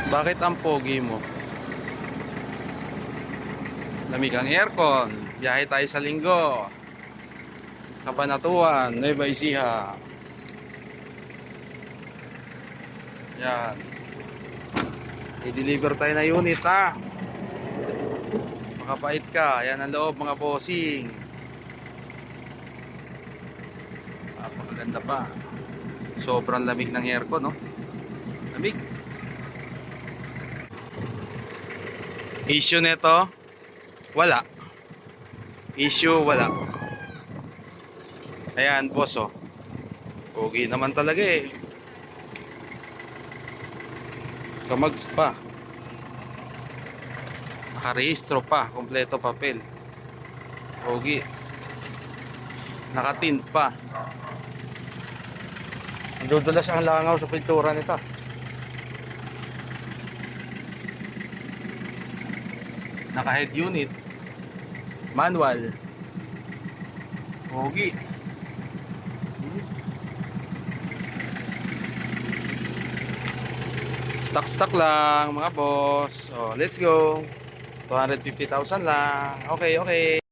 Bakit ang pogi mo? Lamig ang aircon. Biyahe tayo sa linggo. Kabanatuan, Nueva Ecija. Yan. I-deliver tayo na unit ha. Makapait ka. Yan ang loob mga bossing. Napakaganda pa. Sobrang lamig ng aircon, no? Lamig. Issue nito, wala. Issue, wala. Ayan, boss, oh. Pogi naman talaga eh. Kamags pa. Nakarehistro pa. Kompleto papel. Pogi. Nakatint pa. Nadudulas ang langaw sa pintura nito. Naka-head unit. Manual. Pogi. Stock lang mga boss. Oh, let's go. 250,000 lang. Okay, okay.